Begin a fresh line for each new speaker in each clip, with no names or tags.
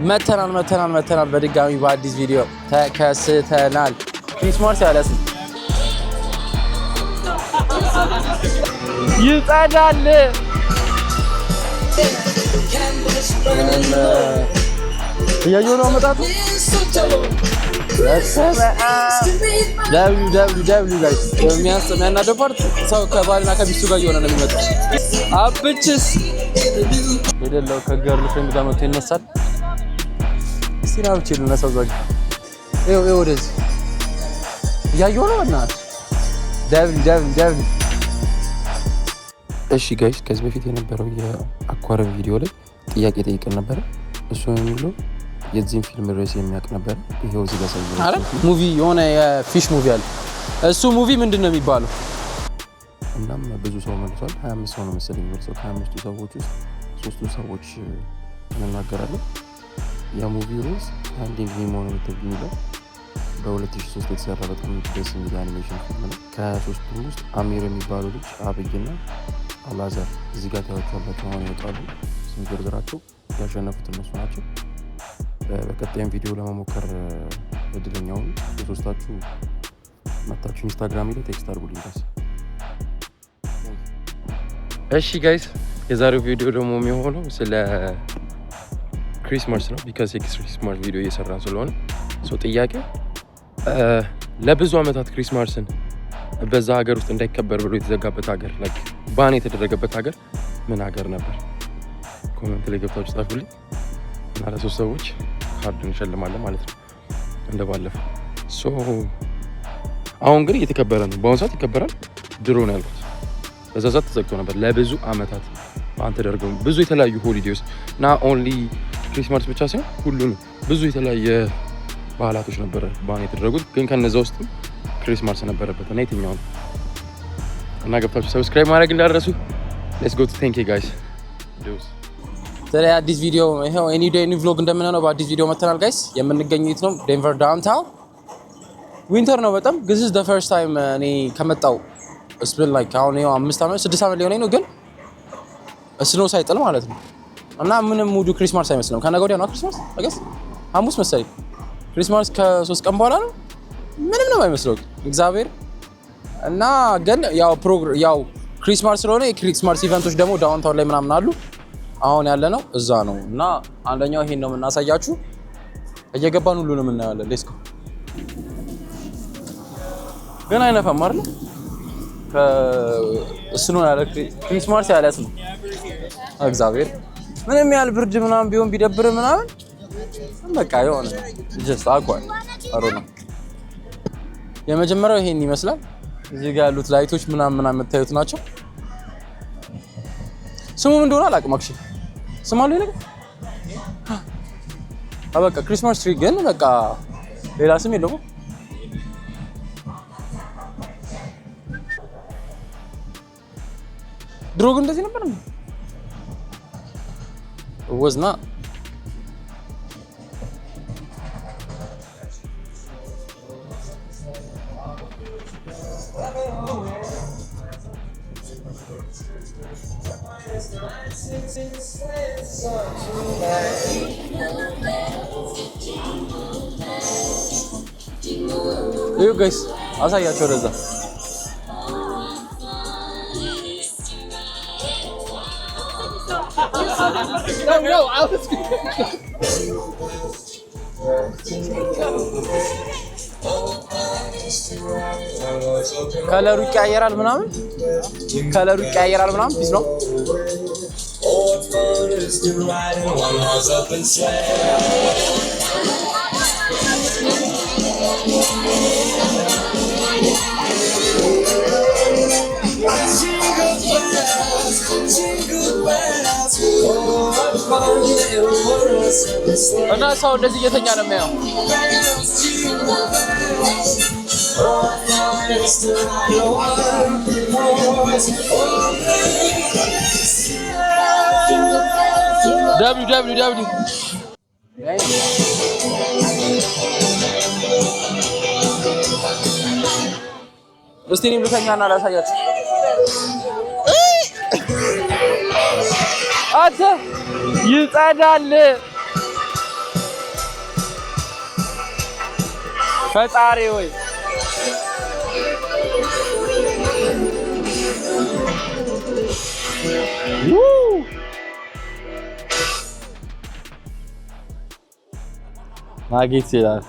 መተናል በድጋሚ በአዲስ ቪዲዮ ተከስተናል። ክሪስማስ ያለስ ይጸዳል። እያየሁ ነው መጣቱ www ጋይስ የሚያናደው ፓርት ሰው ከባልና ከቢስቱ ጋር እየሆነ ነው የሚመጣው። አብችስ የደለው ከገርል ፍሬንድ ጋር መጥቶ ይነሳል። እስቲ ነው ብቻ ልነሳው ዛግ ይኸው ወደዚህ እያየሁ ነው እና www እሺ ጋይስ ከዚህ በፊት የነበረው የአኳሪየም ቪዲዮ ላይ ጥያቄ ጠይቀን ነበር። እሱ የሚለው የዚህን ፊልም ርዕስ የሚያውቅ ነበር። ይሄው እዚህ ጋር ሳይሆን አረ ሙቪ የሆነ የፊሽ ሙቪ አለ። እሱ ሙቪ ምንድነው የሚባለው? እናም ብዙ ሰው መልሷል። 25 ሰው ነው መሰለኝ መልሰው። ከ25ቱ ሰዎች ውስጥ 3ቱ ሰዎች እንናገራለን። የሙቪው ርዕስ አንዲንግ ኒሞ ነው የሚለው በ2003 የተሰራ በጣም ደስ የሚል አኒሜሽን ፊልም ነው። ከ23ቱ ውስጥ አሚር የሚባሉ ልጅ አብይና አላዛር እዚህ ጋር ታያቸዋላችሁ። አሁን ይወጣሉ። ስም ዝርዝራቸው ያሸነፉት እነሱ ናቸው። በቀጣይም ቪዲዮ ለመሞከር እድለኛውን የሶስታችሁ መታችሁ ኢንስታግራም ላይ ቴክስት አድርጉልኝ ጋይስ። እሺ ጋይስ የዛሬው ቪዲዮ ደግሞ የሚሆነው ስለ ክሪስማስ ነው። ቢካዝ የክሪስማስ ቪዲዮ እየሰራን ስለሆነ ሰው ጥያቄ ለብዙ አመታት ክሪስማስን በዛ ሀገር ውስጥ እንዳይከበር ብሎ የተዘጋበት ሀገር ላይክ ባን የተደረገበት ሀገር ምን ሀገር ነበር? ኮሜንት ላይ ገብታችሁ ጻፉልኝ እና ለሶስት ሰዎች ካርድ እንሸልማለን ማለት ነው እንደባለፈው። ሶ አሁን ግን እየተከበረ ነው። በአሁኑ ሰዓት ይከበራል። ድሮ ነው ያልኩት። በዛ ሰዓት ተዘግቶ ነበር ለብዙ አመታት ባን ተደርገው ብዙ የተለያዩ ሆሊዴይስ እና ኦንሊ ክሪስማስ ብቻ ሳይሆን ሁሉንም ብዙ የተለያየ ባህላቶች ነበር ባን የተደረጉት። ግን ከነዛ ውስጥ ክሪስማስ ነበረበት እና የትኛው ነው እና ገብታችሁ ሰብስክራይብ ማድረግ እንዳትረሱ። ሌትስ ጎ ቱ ቴንክ ዩ ጋይስ ዶስ ዛሬ አዲስ ቪዲዮ ይሄው ኤኒ ዴይ ኒ ቭሎግ እንደምንሆነው በአዲስ ቪዲዮ መተናል ጋይስ። የምንገኘው ነው ዴንቨር ዳውንታውን። ዊንተር ነው በጣም this is the first time እኔ ከመጣው it's been like አሁን ይሄው 5 አመት 6 አመት ሊሆነኝ ነው ግን ስኖው ሳይጥል ማለት ነው። እና ምንም ሙዱ ክሪስማስ አይመስልም። ከነገ ወዲያ ነው ክሪስማስ አገስ ሐሙስ መሰለኝ። ክሪስማስ ከ3 ቀን በኋላ ነው። ምንም ነው አይመስለው እግዚአብሔር እና ግን ያው ክሪስማስ ስለሆነ የክሪስማስ ኢቨንቶች ደግሞ ዳውንታውን ላይ ምናምን አሉ። አሁን ያለ ነው እዛ ነው እና አንደኛው ይሄን ነው የምናሳያችሁ። እየገባን ሁሉንም እናያለን። ሌትስ ጎ ግን አይነፋም አይደል? እሱ ነው ያለ ክሪስማስ ያለስ ነው እግዚአብሔር። ምንም ያህል ብርድ ምናምን ቢሆን ቢደብር ምናምን በቃ የሆነ ጀስት አቋል አሮ ነው። የመጀመሪያው ይሄን ይመስላል። እዚህ ጋር ያሉት ላይቶች ምናምን የምታዩት ናቸው። ስሙ ምን እንደሆነ አላውቅም። አክቹሊ ስሙ አለ ይለኝ በቃ ክሪስማስ ትሪ ግን በቃ ሌላ ስም የለውም። ድሮ ግን እንደዚህ ነበር ነው ወዝና You guys, አሳያቸው ወደዛ No, I was ከለሩ ይቀያየራል ምናምን ፒስ ነው። እና ሰው እንደዚህ እየተኛ ነው የሚያየው። www እስቲ እኔም ልተኛና ላሳያችሁ። አንተ ይጸዳል ፈጣሪ ወይ ናጌትስ ይላል።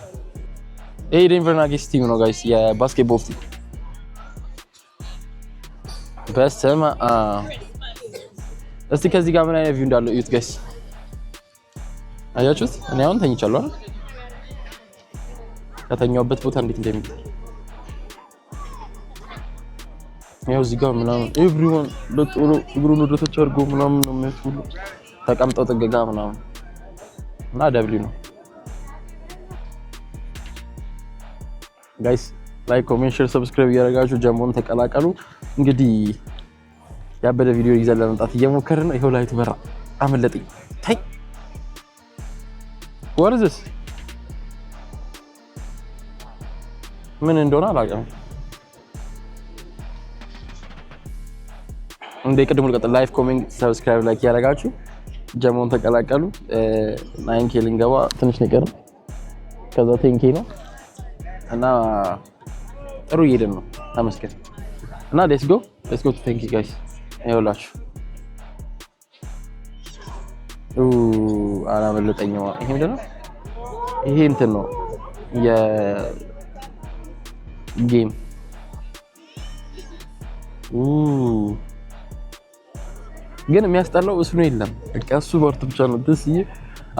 ይሄ ዴንቨር ናጌትስ ቲም ነው ጋይስ፣ የባስኬትቦል ቲም። በስመ አብ። እስቲ ከዚህ ጋር ምን አይነት ቪው እንዳለው እዩት ጋይስ። አያችሁት? እኔ አሁን ተኝቻለሁ አይደል? ከተኛውበት ቦታ እንዴት እንደሚታይ ያው እዚህ ጋር ምናምን ኤቭሪዋን ለጥሩ እግሩን ወደ ታች አድርጎ ምናምን ነው የሚያስውሉ ተቀምጠው ጥገጋ ምናምን እና ደብሊ ነው ጋይስ። ላይክ፣ ኮሜንት፣ ሼር፣ ሰብስክራይብ እያደረጋችሁ ጀሞን ተቀላቀሉ። እንግዲህ ያበደ ቪዲዮ ይዘን ለመምጣት እየሞከርን ነው። ይሄው ላይቱ በራ አመለጠኝ። ታይ what is this ምን እንደሆነ አላውቅም። እንደ ቅድሙ ልቀጥል። ላይክ፣ ኮሜንት፣ ሰብስክራይብ ላይክ እያደረጋችሁ ጀሞን ተቀላቀሉ። 9K ልንገባ ትንሽ ነገር ከዛ 10K ነው እና ጥሩ እየሄድን ነው። ተመስገን እና ሌትስ ጎ ቱ 10K ጋይስ። ይኸውላችሁ አላመለጠኝም። ይሄ ምንድን ነው? ይሄ እንትን ነው የጌም ግን የሚያስጠላው እሱ ነው። የለም በቃ እሱ ወርት ብቻ ነው ደስ ይሄ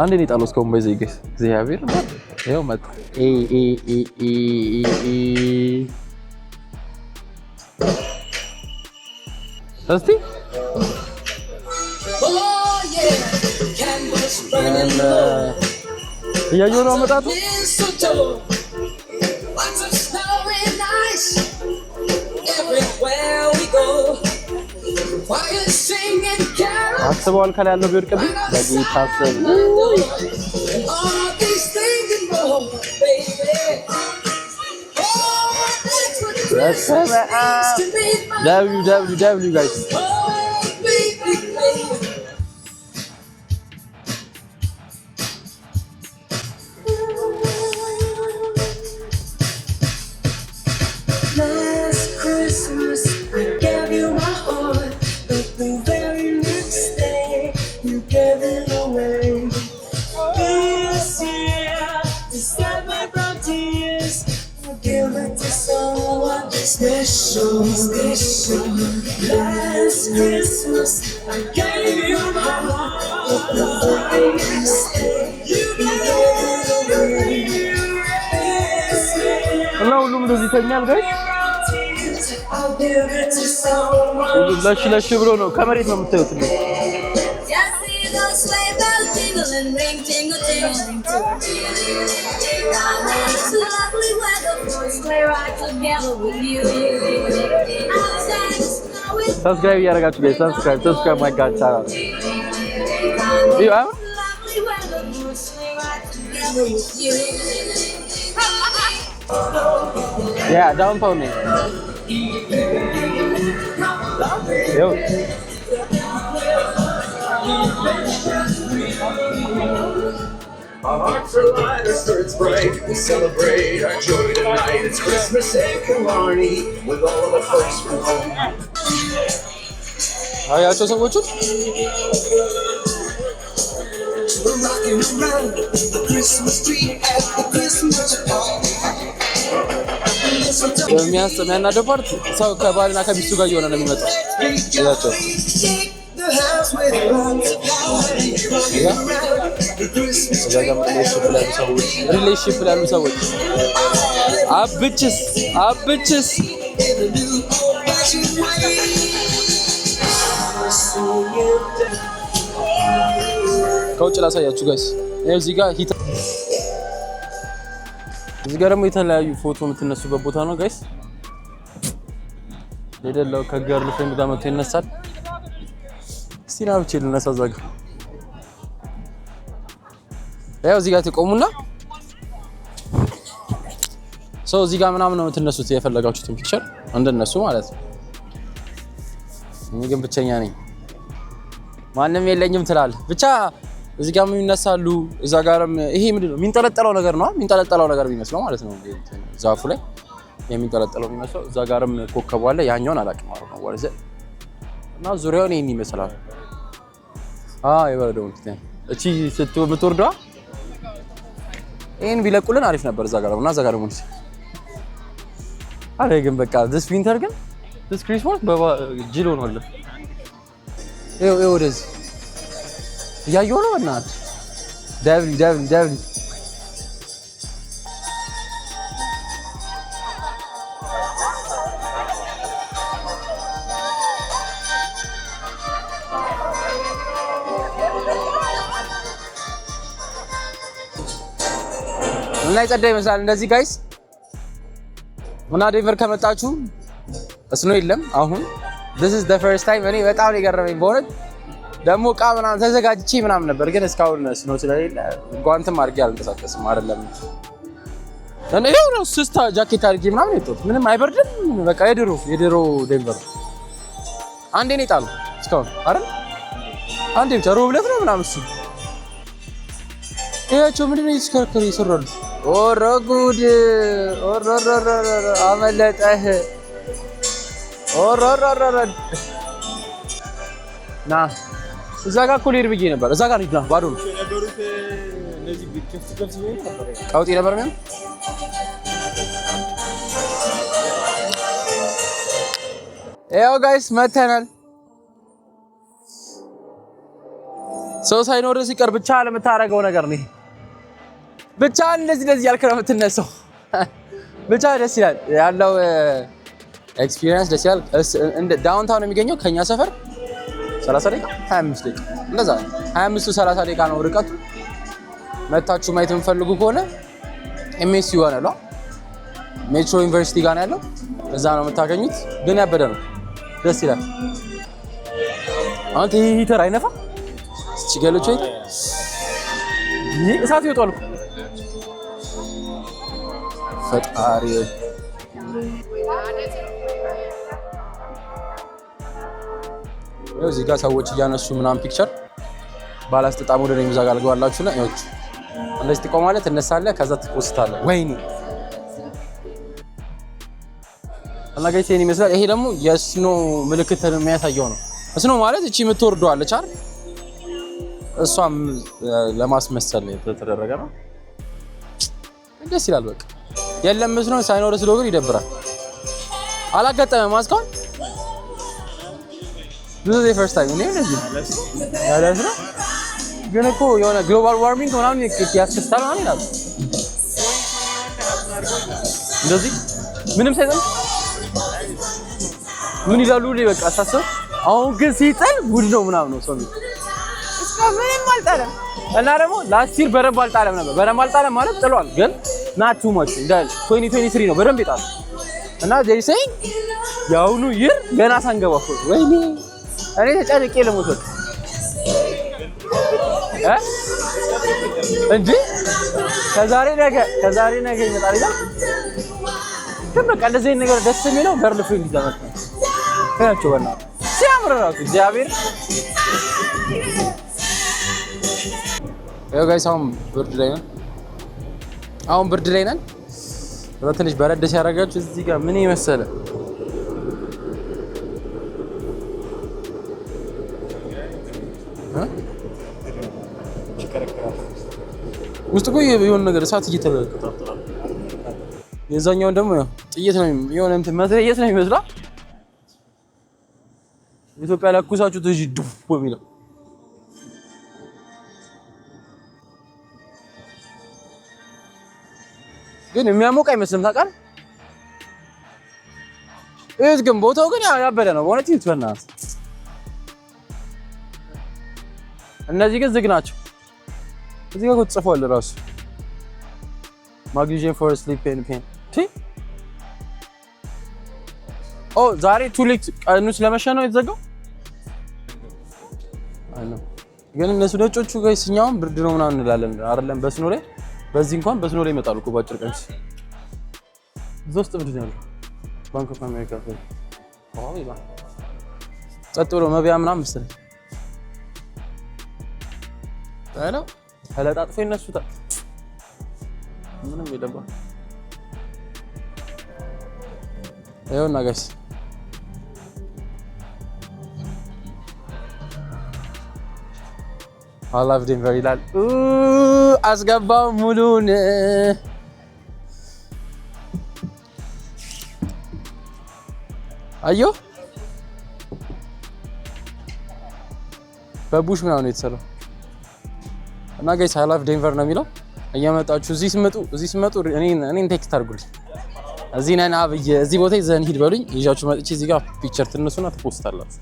አንዴ ነው የጣለው እስካሁን ባይዘይ ጋይስ። እግዚአብሔር ይኸው መጣ። እስቲ እያየሁ ነው አመጣጡ። አስበዋል ከላይ ያለው ቢወድቅብኝ በጌታ ስም www guys
Last Christmas I gave you my heart, but the very next day you gave it away. This year, to stop my brown tears, I'll give it to someone special. Last Christmas I gave you my heart, but the very next day you gave it away.
እና ሁሉም እንደዚህ ይተኛል ጋይስ። ለሽ ብሎ ነው ከመሬት ነው የምታዩት። ሰብስክራይብ እያደረጋችሁ ጋይስ፣ ሰብስክራይብ ማይ ጋድ ቻናል yeah downtown me yo
Our hearts are light, our spirits bright. We celebrate our joy tonight. It's Christmas in Killarney with all of the folks from home.
አያቸው ሰዎቹ
We're rocking around the Christmas tree at the Christmas party.
የሚያናደው ፓርት ሰው ከባልና ከሚስቱ ጋር እየሆነ ነው የሚመጣው። እያቸው ሪሌሽንሺፕ ላይ ያሉ ሰዎች አብችስ ከውጭ ላሳያችሁ ጋይስ። እዚህ ጋር ሂታ እዚህ ጋር ደግሞ የተለያዩ ፎቶ የምትነሱበት ቦታ ነው ጋይስ። ሌላው ከገርል ፍሬንድ ጋር መጥቶ ይነሳል። እስቲ ና ብቻ ልነሳ እዛ ጋር ያው እዚህ ጋር ተቆሙና ሰው እዚህ ጋር ምናምን ነው የምትነሱት የፈለጋችሁትን ፒክቸር እንደነሱ ማለት ነው። እኔ ግን ብቸኛ ነኝ ማንም የለኝም ትላለህ። ብቻ
እዚህ ጋርም ይነሳሉ እዛ ጋርም ይሄ ምንድነው የሚንጠለጠለው ነገር ነው የሚንጠለጠለው ነገር የሚመስለው ማለት ነው ዛፉ ላይ የሚንጠለጠለው የሚመስለው እዛ ጋርም ኮከቡ አለ ያኛውን አላውቅም ማለት ነው ወርዘ እና ዙሪያውን ይሄን ይመስላል የበረዶው እንትን እቺ ስትወርደዋ ይሄን ቢለቁልን አሪፍ ነበር እዛ ጋር እና እዛ ጋር ደግሞ አረ ግን በቃ this winter ግን this Christmas ጅል ሆኗል ይኸው ወደዚህ እያየሁ ነው እናት ደብል እና ይጸዳ ይመስላል እንደዚህ ጋይስ እና ዴንቨር ከመጣችሁ ስኖ የለም አሁን this is the first time እኔ በጣም የገረመኝ በእውነት ደግሞ ቃ ምናምን ተዘጋጅቼ ምናምን ነበር ግን እስካሁን ስኖ ስለሌለ ጓንትም አድርጌ አልተንቀሳቀስም አይደለም እና ይሄው ነው ስስታ ጃኬት አድርጌ ምናምን የጠሁት ምንም አይበርድም በቃ የድሮ ዴንቨር አንዴ ነው የጣለው እስካሁን አይደል አንዴ ብቻ ሮብ ዕለት ነው ምናምን እሱ ይሄቸው ምንድን ነው ይስከረከሩ ይሰራሉ ኦሮ ጉድ ኦሮሮሮሮ አመለጠህ ኦሮሮሮሮ ና እዛ ጋር እኮ ልሄድ ብዬ ነበር እዛ ጋር ሂድ ና ባዶ ነው እነዚህ ክፍት ነው ቀውጢ ነበር ምን ያው ጋይስ መተናል ሰው ሳይኖር ሲቀር ብቻ ለምታረገው ነገር ነው ብቻ እንደዚህ ያልከው የምትነሳው ብቻ ደስ ይላል ያለው ኤክስፒሪየንስ ደስ ይላል እንደ ዳውንታውን የሚገኘው ከኛ ሰፈር 30 ደቂቃ 25 ደቂቃ እንደዛ 25 30 ደቂቃ ነው ርቀቱ መታችሁ ማየት የምትፈልጉ ከሆነ ኤምኤስዩ ጋር ነው ሜትሮ ዩኒቨርሲቲ ጋር ነው ያለው እዛ ነው የምታገኙት ግን ያበደ ነው ደስ ይላል አንተ ይሄ ሂተር አይነፋ ሲገለች አይተ ይሄ እሳት ይወጣል ፈጣሪ እዚህ ጋር ሰዎች እያነሱ ምናምን ፒክቸር ባላስጠጣሙ ወደ እኔ ጋር አልገባላችሁና እዩት እንደዚህ ትቆማለህ ትነሳለህ ከዛ ትፖስታለህ ወይኔ እና ጋይስ ይሄን ይመስላል ይሄ ደግሞ የስኖ ምልክት የሚያሳየው ነው ስኖ ማለት እቺ የምትወርደው አለች አይደል እሷም ለማስመሰል የተደረገ ነው ደስ ይላል በቃ የለም ስኖ ሳይኖር ስለሆነ ይደብራል አላጋጠመም ማስካውን this is the first time እኔ እንደዚህ ያለስ ነው ግን እኮ የሆነ ግሎባል ዋርሚንግ ምናምን ያስከስታል ማለት ነው እንደዚህ ምንም ሳይጠም ምን ይላሉ ላይ በቃ አሳሰብ አሁን ግን ሲጠል ጉድ ነው ምናምን ነው ሰው እስካሁን ምንም አልጣለም እና ደግሞ ላስት ይር በደንብ አልጣለም ነበር በደንብ አልጣለም ማለት ጥሏል ግን not too much እንዳል 2023 ነው በደንብ ይጣል እና they say ያውኑ ይር ገና ሳንገባ እኮ ወይኔ እኔ ተጨንቄ ለሞት እንዴ ከዛሬ ነገ ይመጣል ይላል ግን በቃ እንደዚህ ነገር ደስ የሚለው ገርል ፍሬንድ ይዘመት ነው ከያቸው በና ሲያምር ራሱ እግዚአብሔር ያው ጋይስ አሁን ብርድ ላይ ነን ትንሽ በረድ ሲያደርጋችሁ እዚህ ጋር ምን ይመሰለ ውስጥ ቆይ የሆነ ነገር እሳት እየተቀጣጠለ የዛኛውን ደግሞ ጥይት ነው የሆነ እንትን መትረየስ ነው የሚመስለው ኢትዮጵያ ለኩሳችሁ ትጂ ዱፍ በሚለው ግን የሚያሞቅ አይመስልም ታውቃለህ እዚህ ግን ቦታው ግን ያበደ ነው በእውነት ይትበናት እነዚህ ግን ዝግ ናቸው እዚህ ጋር ተጽፏል ራሱ ማግኒዥየም ፎር ስሊፕ ኤንድ ፔን ዛሬ ቱሊክ ቀኑ ስለመሸ ነው የተዘጋው አይደለም ግን እነሱ ነጮቹ ጋይስ እኛውን ብርድ ነው ምናምን እንላለን አይደለም በስኖ ላይ በዚህ እንኳን በስኖ ላይ ይመጣሉ እኮ ባጭር ቀሚስ ዞስት ብርድ ነው ባንክ ኦፍ አሜሪካ ጸጥ ብሎ መብያ ምናምን መሰለኝ ነው ተለጣጥፎ ይነሱታል። ምንም የለባ ይኸውና ጋይስ I love Denver ይላል። አስገባው ሙሉን አዮ በቡሽ ምናምን የተሰራው እና ጋይስ I love Denver ነው የሚለው። እየመጣችሁ እዚህ ስመጡ እኔን ቴክስት አድርጉልኝ። እዚህ ነን አብዬ እዚህ ቦታ ይዘን ሂድ በሉኝ። ይዣችሁ መጥቼ እዚህ ጋር ፒክቸር ትነሱና ትፖስታላችሁ።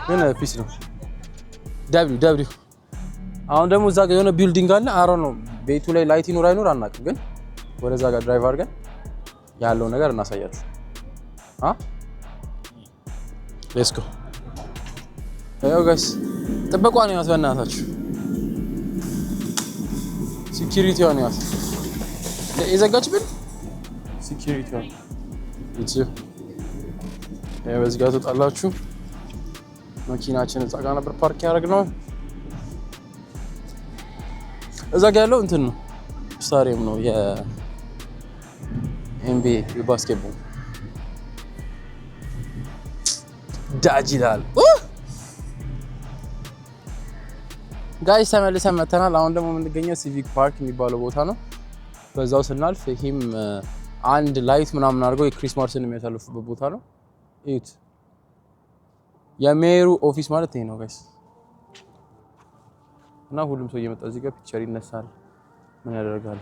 ግን ፒስ ነው ደብሊው አሁን ደግሞ እዛ ጋር የሆነ ቢልዲንግ አለ። አሮ ነው ቤቱ ላይ ላይት ይኖር አይኖር አናውቅም፣ ግን ወደዛ ጋር ድራይቭ አድርገን ያለው ነገር እናሳያችሁ። ሌትስ ጎ ያው ጋይስ ጥበቃ ነው ያስበናታችሁ። ሴኩሪቲ ነው ያስ የዘጋችብን ሴኩሪቲ ነው እቺ በዚህ ጋር ትወጣላችሁ። መኪናችን እዛ ጋር ነበር ፓርክ ያደረግነው። እዛ ጋር ያለው እንትን ነው ስታዲየም ነው የኤንቢኤ የባስኬትቦል ዳጅ ይላል። ጋይስ ተመልሰን መተናል። አሁን ደግሞ የምንገኘው ሲቪክ ፓርክ የሚባለው ቦታ ነው። በዛው ስናልፍ ይሄም አንድ ላይት ምናምን አድርገው የክሪስማስን የሚያሳልፉበት ቦታ ነው። እዩት። የሜሩ ኦፊስ ማለት ይሄ ነው ጋይስ። እና ሁሉም ሰው እየመጣ እዚህ ጋር ፒክቸር ይነሳል። ምን ያደርጋል?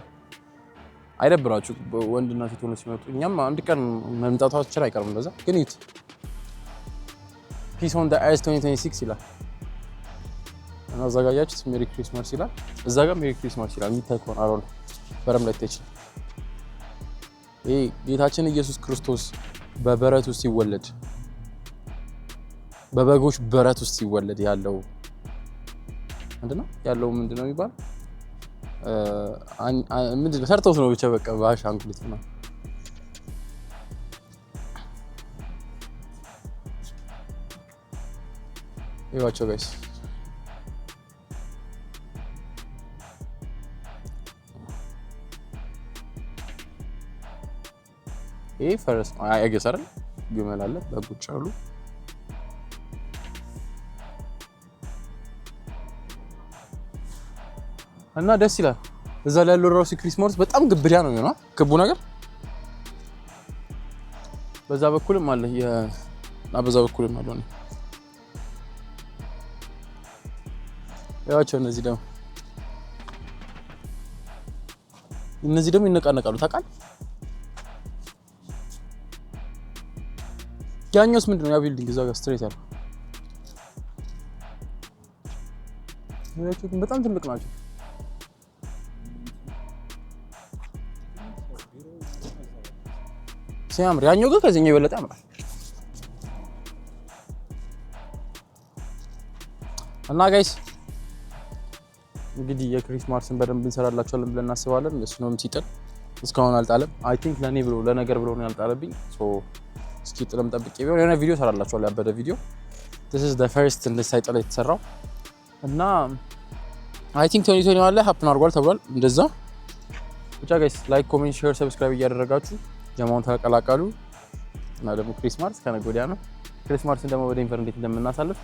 አይደብራችሁ ወንድና ሴት ሆነው ሲመጡ። እኛም አንድ ቀን መምጣታችን አይቀርም እንደዛ። ግን እዩት። ፒስ ኦን ዘ ኤርዝ 2026 ይላል። እና እዛ ጋር ያያችሁት ሜሪ ክሪስማስ ይላል። እዛ ጋር ሜሪ ክሪስማስ ይላል። የሚታይ ከሆነ አሮን በረም ላይ ተች ይሄ ጌታችን ኢየሱስ ክርስቶስ በበረት ውስጥ ሲወለድ በበጎች በረት ውስጥ ሲወለድ ያለው ምንድነው የሚባል ምንድነው ሰርተውት ነው ብቻ በቃ በአሻንጉሊት ነው። ይዋቸው ጋይስ ይሄ ፈረስ አይገስ አይደል? ግመል አለ፣ በጎች አሉ። እና ደስ ይላል። እዛ ላይ ያለው ራሱ ክሪስማስ በጣም ግብዳ ነው የሚሆነው ክቡ ነገር። በዛ በኩልም አለ በዛ በኩልም አለ ነው ያቸው። እነዚህ ደግሞ ይነቃነቃሉ ታውቃለህ። ያኛውስ ምንድነው? ያ ቢልዲንግ እዛ ጋር ስትሬት ያለው በጣም ትልቅ ናቸው። ሲያምር ያኛው ግን ከዚህኛው የበለጠ ያምራል። እና ጋይስ እንግዲህ የክሪስማስን በደንብ እንሰራላችኋለን ብለን እናስባለን። እሱንም ሲጥል እስካሁን አልጣለም። አይ ቲንክ ለነገር ብሎ ነው ያልጣለብኝ። እስኪ ጥለም ጠብቄ ቢሆን የሆነ ቪዲዮ ሰራላችኋለሁ፣ ያበደ ቪዲዮ። this is the first እንደዚህ ሳይጠላ የተሰራው እና አይ ቲንክ 2021 ላይ ሀፕን አድርጓል ተብሏል። እንደዛ ብቻ ጋይስ ላይክ፣ ኮሜንት፣ ሼር፣ ሰብስክራይብ እያደረጋችሁ ጀማውን ተቀላቀሉ። እና ደግሞ ክሪስማስ ከነገ ወዲያ ነው። ክሪስማስን ደግሞ በዴንቨር እንዴት እንደምናሳልፍ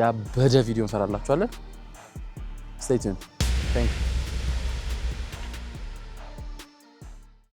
ያበደ ቪዲዮ እንሰራላችኋለን። stay tuned. Thank you.